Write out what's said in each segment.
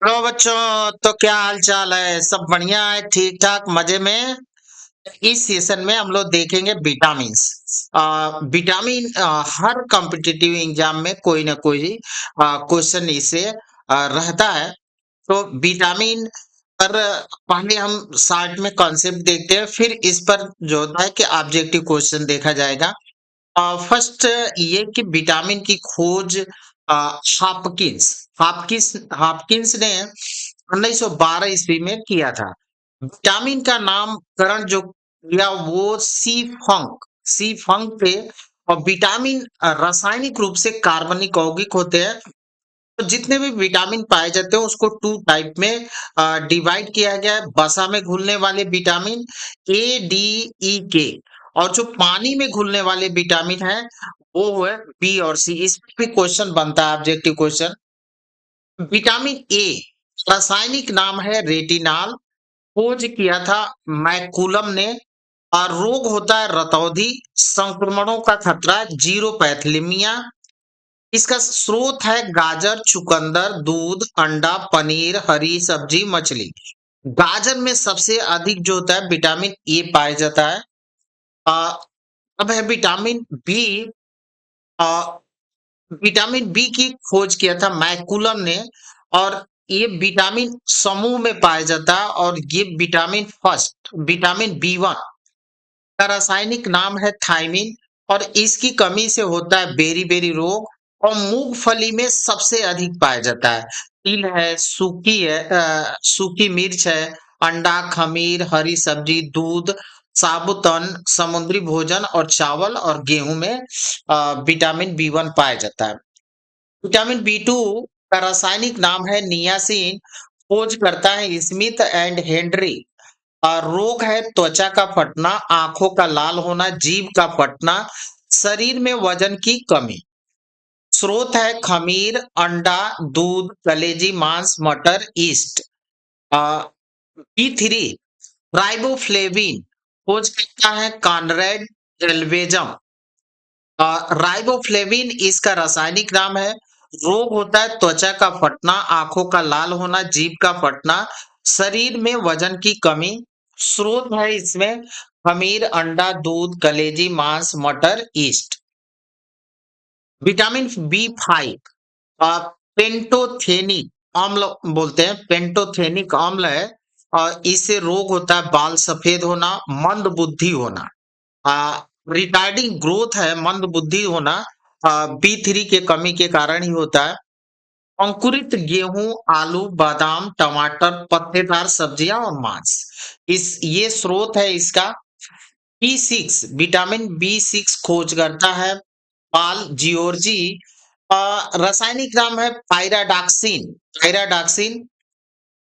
Hello बच्चों। तो क्या हाल चाल है? सब बढ़िया है, ठीक ठाक, मजे में। इस सेशन में हम लोग देखेंगे विटामिन्स। विटामिन हर कॉम्पिटिटिव एग्जाम में कोई ना कोई क्वेश्चन इसे रहता है। तो विटामिन पर पहले हम शॉर्ट में कॉन्सेप्ट देखते हैं, फिर इस पर जो होता है कि ऑब्जेक्टिव क्वेश्चन देखा जाएगा। फर्स्ट ये कि विटामिन की खोज हापकिंस हापकिंस हापकिंस ने 1912 ईस्वी में किया था। विटामिन का नामकरण जो किया वो सी फंक थे। और विटामिन रासायनिक रूप से कार्बनिक यौगिक होते हैं। तो जितने भी विटामिन पाए जाते हैं उसको टू टाइप में डिवाइड किया गया है। वसा में घुलने वाले विटामिन ए, डी, ई, के, और जो पानी में घुलने वाले विटामिन है वो है बी और सी। इस पे भी क्वेश्चन बनता है, ऑब्जेक्टिव क्वेश्चन। विटामिन ए रासायनिक नाम है रेटिनॉल। खोज किया था मैकुलम ने। और रोग होता है रतौंधी। संक्रमणों का खतरा जीरो पैथेलेमिया। इसका स्रोत है गाजर, चुकंदर, दूध, अंडा, पनीर, हरी सब्जी, मछली। गाजर में सबसे अधिक जो होता है विटामिन ए पाया जाता है। अ, अब है विटामिन बी। अ, विटामिन बी की खोज किया था मैकुलम ने। और ये विटामिन समूह में पाया जाता है। और ये विटामिन बी वन का रासायनिक नाम है थायमिन। और इसकी कमी से होता है बेरी-बेरी रोग। और मूंगफली में सबसे अधिक पाया जाता है। तिल है, सूखी मिर्च है, अंडा, खमीर, हरी सब्जी, दूध, साबुत अन्न, समुद्री भोजन और चावल और गेहूं में विटामिन बी वन पाया जाता है। विटामिन बी टू का रासायनिक नाम है नियासिन। खोज करता है स्मिथ एंड हेनरी। रोग है त्वचा का फटना, आंखों का लाल होना, जीभ का फटना, शरीर में वजन की कमी। स्रोत है खमीर, अंडा, दूध, कलेजी, मांस, मटर, ईस्ट। बी थ्री राइबोफ्लेविन खोज करता है कॉनरेड एल्वेजम। राइबोफ्लेविन इसका रासायनिक नाम है। रोग होता है त्वचा का फटना, आंखों का लाल होना, जीभ का फटना, शरीर में वजन की कमी। स्रोत है इसमें खमीर, अंडा, दूध, कलेजी, मांस, मटर, yeast. Vitamin B five pantothenic अम्ल बोलते हैं। पेंटोथेनिक अम्ल है। और इससे रोग होता है बाल सफेद होना, मंद बुद्धि होना। रिटार्डिंग ग्रोथ है, मंद बुद्धि होना। बी थ्री के कमी के कारण ही होता है। अंकुरित गेहूं, आलू, बादाम, टमाटर, पत्तेदार सब्जियां और मांस। इस ये स्रोत है इसका। B six vitamin B six खोज करता है पाल जियोर्जी। रासायनिक नाम है पायराडॉक्सिन। पायराडॉक्सिन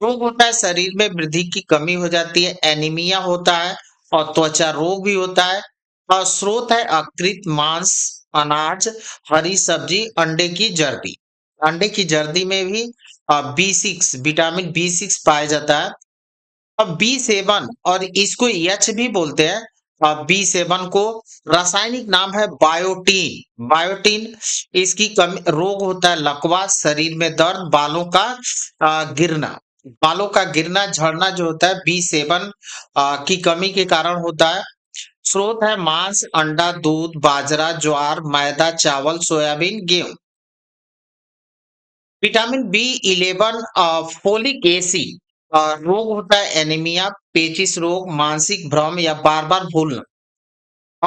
रोग होता है शरीर में वृद्धि की कमी हो जाती है, एनीमिया होता है और त्वचा रोग भी होता है। और स्रोत है अकृत मांस, अनाज, हरी सब्जी, अंडे की जर्दी। अंडे की जर्दी में भी B six vitamin B six पाया जाता है। अब बी सेवन और इसको एच भी बोलते हैं। बी सेवन को रासायनिक नाम है बायोटीन। बायोटीन इसकी कमी रोग होता है लकवा, शरीर में दर्द, गिरना। बालों का गिरना झड़ना जो होता है बी सेवन की कमी के कारण होता है। स्रोत है मांस, अंडा, दूध, बाजरा, ज्वार, मैदा, चावल, सोयाबीन, गेहूं। Vitamin B eleven folic acid रोग होता है एनीमिया, पेचिश रोग, मानसिक भ्रम या बार बार भूलना।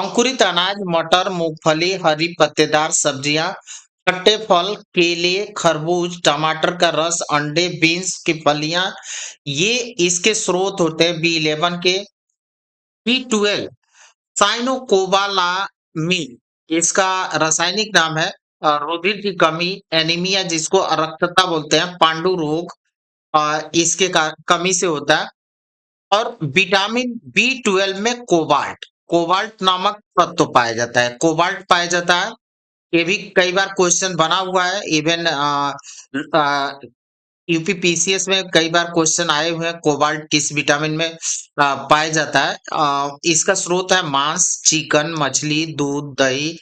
अंकुरित अनाज, मटर, मूंगफली, हरी पत्तेदार सब्जियां, खट्टे फल, केले, खरबूज, टमाटर का रस, अंडे, बीन्स की फलियां, ये इसके स्रोत होते हैं बी इलेवन के। बी ट्वेल्व साइनोकोबालामिन इसका रासायनिक नाम है। रुधिर की कमी, एनीमिया जिसको अरक्तता बोलते हैं, पांडु रोग इसके कमी से होता है। और विटामिन बी ट्वेल्व में कोबाल्ट कोबाल्ट नामक तत्व पाया जाता है। कोबाल्ट पाया जाता है। ये भी कई बार क्वेश्चन बना हुआ है। इवन यूपीपीसीएस में कई बार क्वेश्चन आए हुए हैं कोबाल्ट किस विटामिन में पाया जाता है। इसका स्रोत है मांस, चिकन, मछली, दूध, दही,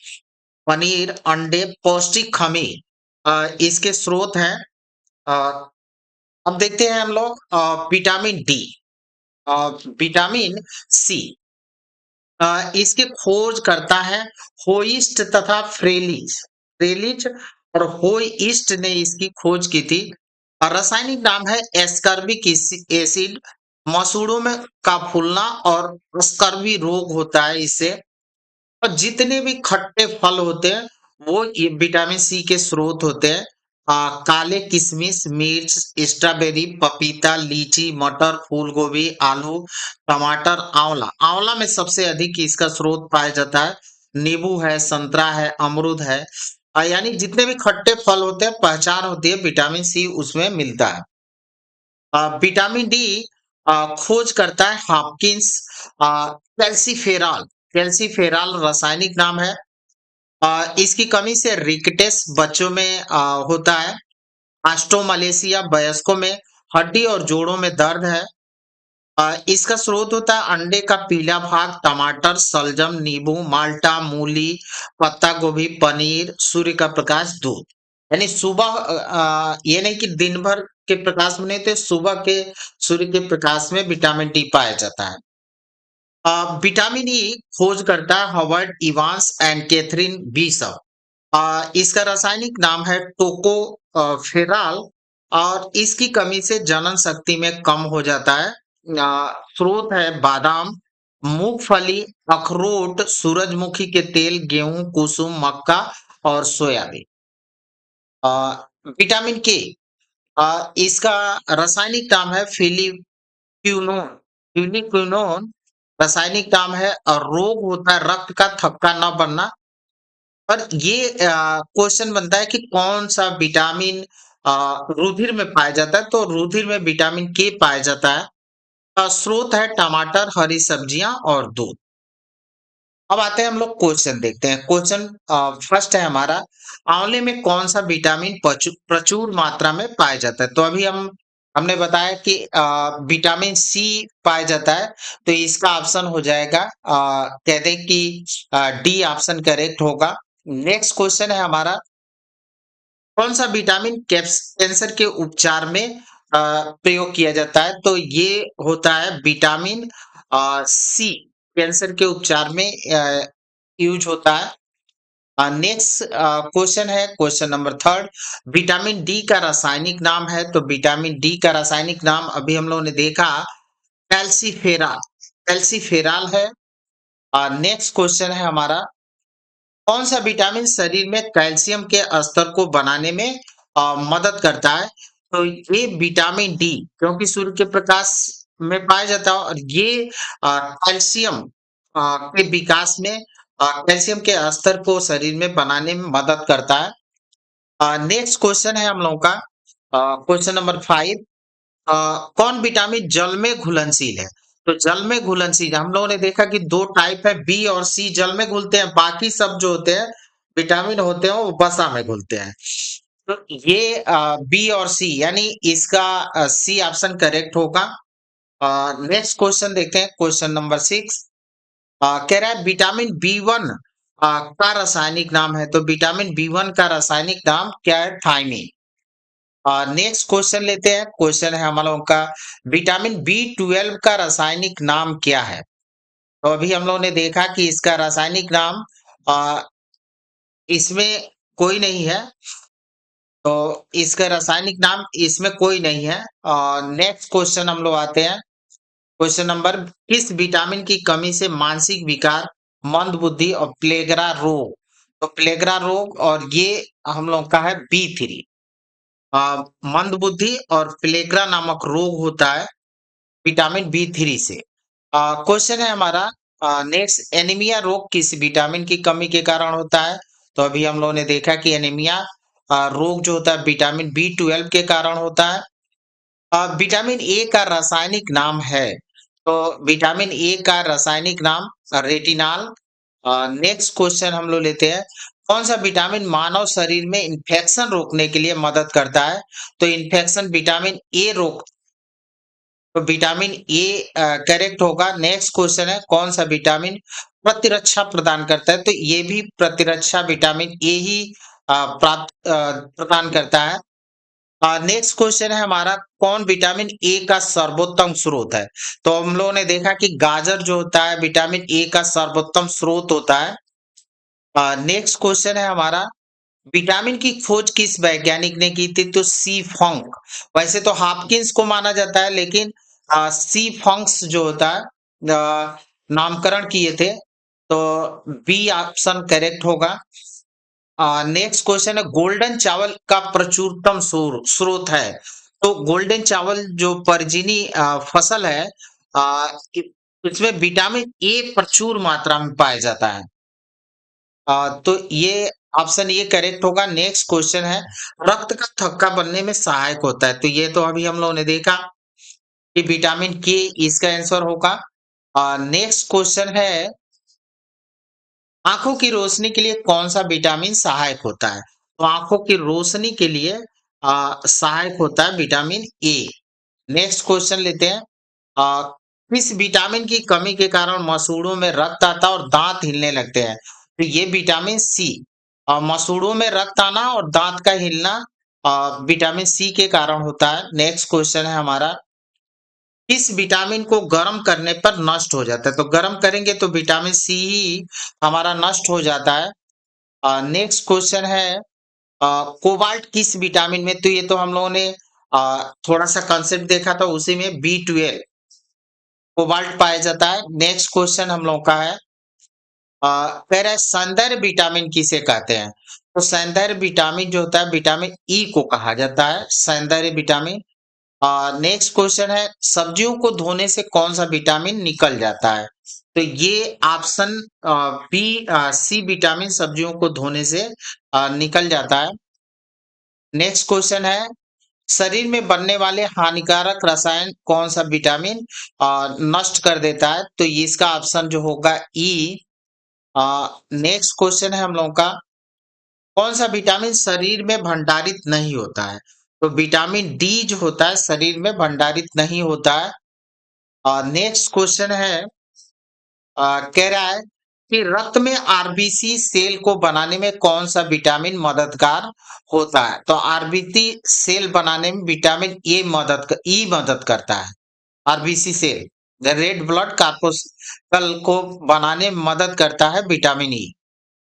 पनीर, अंडे, पौष्टिक खमीर। इसके स्रोत हैं अब देखते हैं हम लोग विटामिन डी, विटामिन सी। इसकी खोज करता है होइस्ट तथा फ्रेलिच। फ्रेलिच और होइस्ट ने इसकी खोज की थी। और रासायनिक नाम है एस्कर्बिक एसिड। मसूड़ों में का फूलना और स्कर्वी रोग होता है इससे। और जितने भी खट्टे फल होते हैं वो ये विटामिन सी के स्रोत होते हैं। काले किशमिश, मिर्च, स्ट्रॉबेरी, पपीता, लीची, मटर, फूल गोभी, आलू, टमाटर, आंवला। आंवला में सबसे अधिक इसका स्रोत पाया जाता है। नींबू है, संतरा है, अमरूद है। यानी जितने भी खट्टे फल होते हैं पहचान होती है विटामिन सी उसमें मिलता है। विटामिन डी खोज करता है हॉपकिंस। कैल्सीफेरॉल, कैल्सीफेरॉल रासायनिक नाम है। इसकी कमी से रिकेट्स बच्चों में होता है। ऑस्ट्रोमलेशिया वयस्कों में। हड्डी और जोड़ों में दर्द है। इसका स्रोत होता है अंडे का पीला भाग, टमाटर, सलजम, नींबू, माल्टा, मूली, पत्ता गोभी, पनीर, सूर्य का प्रकाश, दूध। यानी सुबह ये नहीं कि दिन भर के प्रकाश में नहीं तो सुबह के सूर्य के प्रकाश में विटामिन डी पाया जाता है। विटामिन ई खोज करता है हॉवर्ड इवांस एंड कैथरीन बीसव। इसका रासायनिक नाम है टोको फेराल। और इसकी कमी से जनन शक्ति में कम हो जाता है। स्रोत है बादाम, मूंगफली, अखरोट, सूरजमुखी के तेल, गेहूं, कुसुम, मक्का और सोयाबीन। अ, विटामिन के इसका रासायनिक नाम है फिलिक्विनोन। फिलिक्विनोन रासायनिक नाम है और रोग होता है रक्त का थक्का न बनना। पर ये क्वेश्चन बनता है कि कौन सा विटामिन रुधिर में पाया जाता है, तो रुधिर में विटामिन के पाया जाता है। स्रोत है टमाटर, हरी सब्जियां और दूध। अब आते हैं हम लोग क्वेश्चन देखते हैं। क्वेश्चन फर्स्ट है हमारा, आंवले में कौन सा विटामिन प्रचुर मात्रा में पाया जाता है। तो अभी हमने बताया कि विटामिन सी पाया जाता है। तो इसका ऑप्शन हो जाएगा, कहते हैं कि डी ऑप्शन करेक्ट होगा। नेक्स्ट क्वेश्चन है हमारा, कौन सा विटामिन कैंसर के उपचार में प्रयोग किया जाता है। तो ये होता है विटामिन सी, कैंसर के उपचार में यूज होता है। नेक्स्ट क्वेश्चन है question number third, vitamin D का रासायनिक नाम है। तो विटामिन डी का रासायनिक नाम अभी हम लोगों ने देखा कैल्सीफेराल, कैल्सीफेराल है। नेक्स्ट क्वेश्चन है हमारा, कौन सा विटामिन शरीर में कैल्शियम के स्तर को बनाने में मदद करता है। तो ये विटामिन डी, क्योंकि सूर्य के प्रकाश में पाया जाता है और ये कैल्शियम के विकास में, कैल्शियम के स्तर को शरीर में बनाने में मदद करता है। नेक्स्ट क्वेश्चन है हम लोगों का क्वेश्चन नंबर फाइव, कौन विटामिन जल में घुलनशील है। तो जल में घुलनशील हम लोगों ने देखा कि दो टाइप है, बी और सी जल में घुलते हैं, बाकी सब जो होते हैं विटामिन होते हैं वो वसा में घुलते हैं। तो ये बी और सी यानी इसका सी ऑप्शन करेक्ट होगा। नेक्स्ट क्वेश्चन देखते हैं क्वेश्चन नंबर सिक्स, कह रहा है विटामिन बी वन का रासायनिक नाम है। तो विटामिन बी वन का रासायनिक नाम क्या है, थायमीन। नेक्स्ट क्वेश्चन लेते हैं, क्वेश्चन है हम लोगों का, विटामिन बी ट्वेल्व का रासायनिक नाम क्या है। तो अभी हम लोगों ने देखा कि इसका रासायनिक नाम इसमें कोई नहीं है। तो इसका रासायनिक नाम इसमें कोई नहीं है। नेक्स्ट क्वेश्चन हम लोग आते हैं, क्वेश्चन नंबर, किस विटामिन की कमी से मानसिक विकार, मंद बुद्धि और प्लेगरा रोग। तो प्लेगरा रोग और ये हम लोग का है बी थ्री। मंदबुद्धि और प्लेग्रा नामक रोग होता है विटामिन बी थ्री से। क्वेश्चन है हमारा नेक्स्ट, एनीमिया रोग किस विटामिन की कमी के कारण होता है। तो अभी हम लोगों ने देखा कि एनीमिया रोग जो होता है विटामिन बी ट्वेल्व के कारण होता है। विटामिन ए का रासायनिक नाम है। तो विटामिन ए का रासायनिक नाम रेटिनॉल। नेक्स्ट क्वेश्चन हम लोग लेते हैं, कौन सा विटामिन मानव शरीर में इन्फेक्शन रोकने के लिए मदद करता है। तो इन्फेक्शन विटामिन ए रोक, तो विटामिन ए करेक्ट होगा। नेक्स्ट क्वेश्चन है, कौन सा विटामिन प्रतिरक्षा प्रदान करता है। तो ये भी प्रतिरक्षा विटामिन ए ही प्रदान करता है। नेक्स्ट क्वेश्चन है हमारा, कौन विटामिन ए का सर्वोत्तम स्रोत है? तो हम लोगों ने देखा कि गाजर जो होता है विटामिन ए का सर्वोत्तम स्रोत होता है। नेक्स्ट क्वेश्चन है हमारा, विटामिन की खोज किस वैज्ञानिक ने की थी? तो सी फंक। वैसे तो हॉपकिंस को माना जाता है, लेकिन सी फंक्स जो होता है नामकरण किए थे। तो बी ऑप्शन करेक्ट होगा। नेक्स्ट क्वेश्चन है, गोल्डन चावल का प्रचुरतम स्रोत है? तो गोल्डन चावल जो परजीनी फसल है, इसमें विटामिन ए प्रचुर मात्रा में पाया जाता है। तो ये ऑप्शन ये करेक्ट होगा। नेक्स्ट क्वेश्चन है, रक्त का थक्का बनने में सहायक होता है? तो ये तो अभी हम लोगों ने देखा कि विटामिन के इसका आंसर होगा। नेक्स्ट क्वेश्चन है, आंखों की रोशनी के लिए कौन सा विटामिन सहायक होता है? तो आंखों की रोशनी के लिए सहायक होता है विटामिन ए। नेक्स्ट क्वेश्चन लेते हैं। आ, किस विटामिन की कमी के कारण मसूड़ों में रक्त आता और दांत हिलने लगते हैं? तो ये विटामिन सी। मसूड़ों में रक्त आना और दांत का हिलना विटामिन सी के कारण होता है। नेक्स्ट क्वेश्चन है हमारा, किस विटामिन को गर्म करने पर नष्ट हो जाता है? तो गर्म करेंगे तो विटामिन सी ही हमारा नष्ट हो जाता है। नेक्स्ट क्वेश्चन है, कोबाल्ट किस विटामिन में? तो ये तो हम लोगों ने थोड़ा सा कंसेप्ट देखा था, उसी में B12 कोबाल्ट पाया जाता है। नेक्स्ट क्वेश्चन हम लोग का है, कह रहा है सौंदर्य विटामिन किसे कहते हैं? तो सौंदर्य विटामिन जो होता है विटामिन ई को कहा जाता है सौंदर्य विटामिन। नेक्स्ट क्वेश्चन है, सब्जियों को धोने से कौन सा विटामिन निकल जाता है? तो ये ऑप्शन बी सी विटामिन सब्जियों को धोने से निकल जाता है। नेक्स्ट क्वेश्चन है, शरीर में बनने वाले हानिकारक रसायन कौन सा विटामिन नष्ट कर देता है? तो ये इसका ऑप्शन जो होगा ई। नेक्स्ट क्वेश्चन है हम लोगों का, कौन सा विटामिन शरीर में भंडारित नहीं होता है? तो विटामिन डी जो होता है शरीर में भंडारित नहीं होता है। नेक्स्ट क्वेश्चन है, कह रहा है कि रक्त में आरबीसी सेल को बनाने में कौन सा विटामिन मददगार होता है? तो आरबीसी सेल बनाने में विटामिन ई मदद करता है। RBC cell, red blood corpuscle को बनाने में मदद करता है विटामिन ई।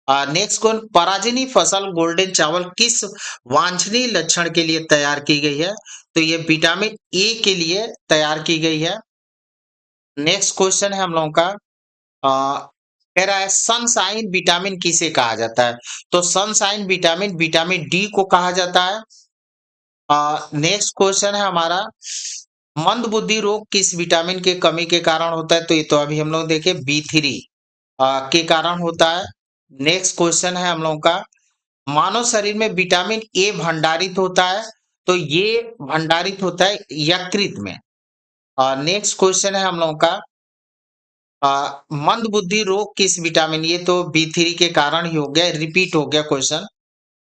नेक्स्ट कौन, पराजिनी फसल गोल्डन चावल किस वांछनीय लक्षण के लिए तैयार की गई है? तो ये विटामिन ए के लिए तैयार की गई है। नेक्स्ट क्वेश्चन है हम लोगों का, कह रहा है सनशाइन विटामिन किसे कहा जाता है? तो सनशाइन विटामिन विटामिन डी को कहा जाता है। नेक्स्ट क्वेश्चन है हमारा, मंद बुद्धि रोग किस विटामिन के कमी के कारण होता है? तो ये तो अभी हम लोग देखे B3 के कारण होता है। नेक्स्ट क्वेश्चन है हम लोगों का, मानव शरीर में विटामिन ए भंडारित होता है? तो ये भंडारित होता है यकृत में। नेक्स्ट क्वेश्चन है हम लोगों का, मंद बुद्धि रोग किस विटामिन, ये तो B3 के कारण ही हो गया, रिपीट हो गया क्वेश्चन।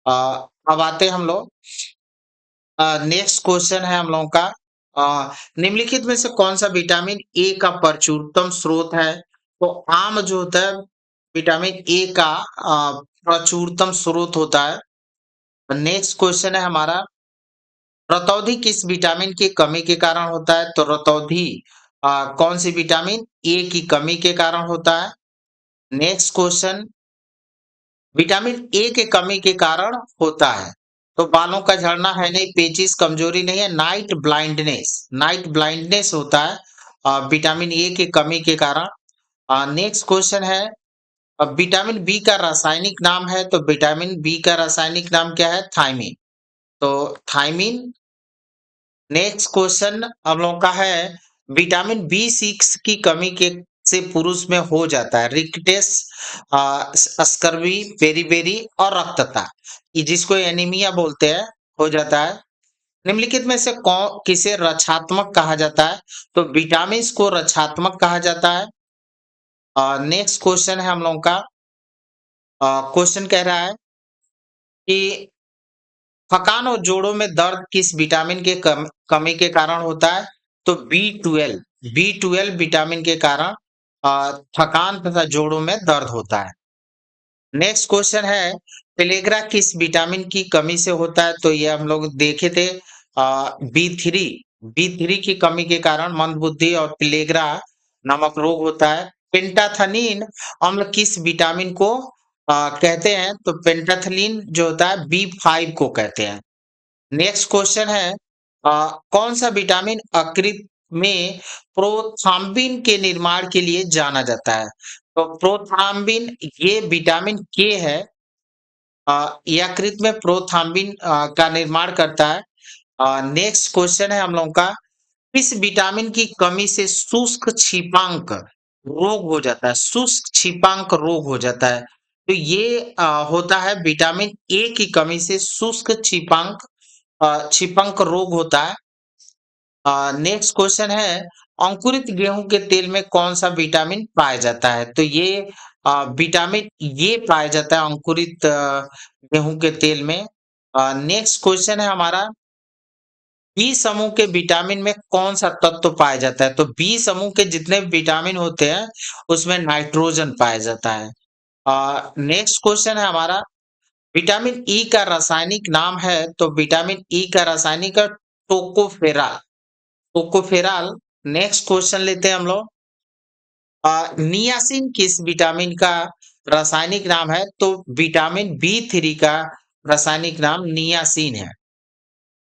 अब आते हैं हम लोग, नेक्स्ट क्वेश्चन है हम लोगों का, निम्नलिखित में से कौन सा विटामिन ए का प्रचुरतम स्रोत है? तो आम जो होता है विटामिन ए का प्रचुरतम स्रोत होता है। नेक्स्ट क्वेश्चन है हमारा, रतौंधी किस विटामिन की कमी के कारण होता है? तो रतौंधी कौन सी विटामिन ए की कमी के कारण होता है? नेक्स्ट क्वेश्चन, विटामिन ए के कमी के कारण होता है तो बालों का झड़ना है नहीं, पेचिश, कमजोरी नहीं है, नाइट ब्लाइंडनेस होता है विटामिन ए की कमी के कारण। नेक्स्ट क्वेश्चन है, विटामिन बी का रासायनिक नाम है? तो विटामिन बी का रासायनिक नाम क्या है? थायमीन। तो थायमीन। नेक्स्ट क्वेश्चन हम लोग का है, विटामिन B6 की कमी के से पुरुष में हो जाता है रिकेट्स, स्कर्वी, बेरी और रक्तता, ये जिसको एनीमिया बोलते हैं, हो जाता है। निम्नलिखित में से कौन किसे रक्षात्मक कहा जाता है? तो विटामिन को रक्षात्मक कहा जाता है। नेक्स्ट क्वेश्चन है हम लोगों का, क्वेश्चन कह रहा है कि थकान और जोड़ों में दर्द किस विटामिन के कमी के कारण होता है? तो बी ट्वेल्व विटामिन के कारण थकान तथा जोड़ों में दर्द होता है। नेक्स्ट क्वेश्चन है, पेलेग्रा किस विटामिन की कमी से होता है? तो ये हम लोग देखे थे बी थ्री बी थ्री की कमी के कारण मंदबुद्धि और प्लेग्रा नामक रोग होता है। पेंटाथनीन अम्ल किस विटामिन को कहते हैं? तो पेंटाथलीन जो होता है बी5 को कहते हैं। नेक्स्ट क्वेश्चन है कौन सा विटामिन यकृत में प्रोथ्राम्बिन के निर्माण के लिए जाना जाता है? तो प्रोथ्राम्बिन ये विटामिन के है, यकृत में प्रोथ्राम्बिन का निर्माण करता है। नेक्स्ट क्वेश्चन है हम लोगों का, किस विटामिन की कमी से शुष्क क्षिपांक रोग हो जाता है? शुष्क क्षिपांक रोग हो जाता है। तो ये होता है विटामिन ए की कमी से शुष्क क्षिपांक रोग होता है। नेक्स्ट क्वेश्चन है अंकुरित गेहूं के तेल में कौन सा विटामिन पाया जाता है? तो ये विटामिन ये पाया जाता है अंकुरित गेहूं के तेल में। नेक्स्ट क्वेश्चन है हमारा, बी समूह के विटामिन में कौन सा तत्व पाया जाता है? तो बी समूह के जितने विटामिन होते हैं उसमें नाइट्रोजन पाया जाता है। नेक्स्ट क्वेश्चन है हमारा, विटामिन ई का रासायनिक नाम है? तो विटामिन ई का रासायनिक है टोकोफेरा टोकोफेराल। नेक्स्ट क्वेश्चन लेते हैं हम लोग, नियासिन किस विटामिन का रासायनिक नाम है? तो विटामिन बी3 का रासायनिक नाम नियासिन है।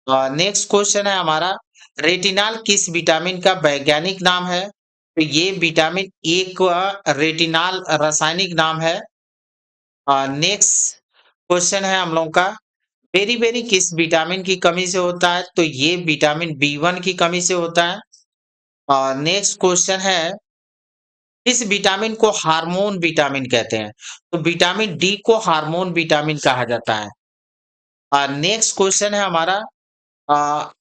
नेक्स्ट क्वेश्चन है हमारा, रेटिनाल किस विटामिन का वैज्ञानिक नाम है? तो ये विटामिन ए का रेटिनाल रासायनिक नाम है। नेक्स्ट क्वेश्चन है हम लोगों का, बेरी-बेरी किस विटामिन की कमी से होता है? तो ये विटामिन बी1 की कमी से होता है। नेक्स्ट क्वेश्चन है, किस विटामिन को हार्मोन विटामिन कहते हैं? तो विटामिन डी को हार्मोन विटामिन कहा जाता है। नेक्स्ट क्वेश्चन है हमारा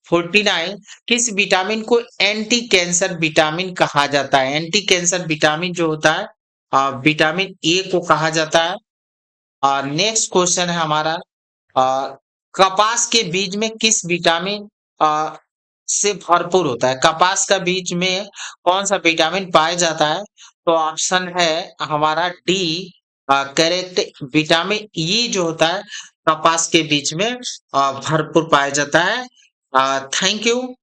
49, किस विटामिन को एंटी कैंसर विटामिन कहा जाता है? एंटी कैंसर विटामिन जो होता है विटामिन ए को कहा जाता है। नेक्स्ट क्वेश्चन है हमारा, अ, कपास के बीज में किस विटामिन से भरपूर होता है? कपास का बीज में कौन सा विटामिन पाया जाता है? तो ऑप्शन है हमारा डी करेक्ट, विटामिन ई जो होता है कपास के बीज में भरपूर पाया जाता है। Thank you.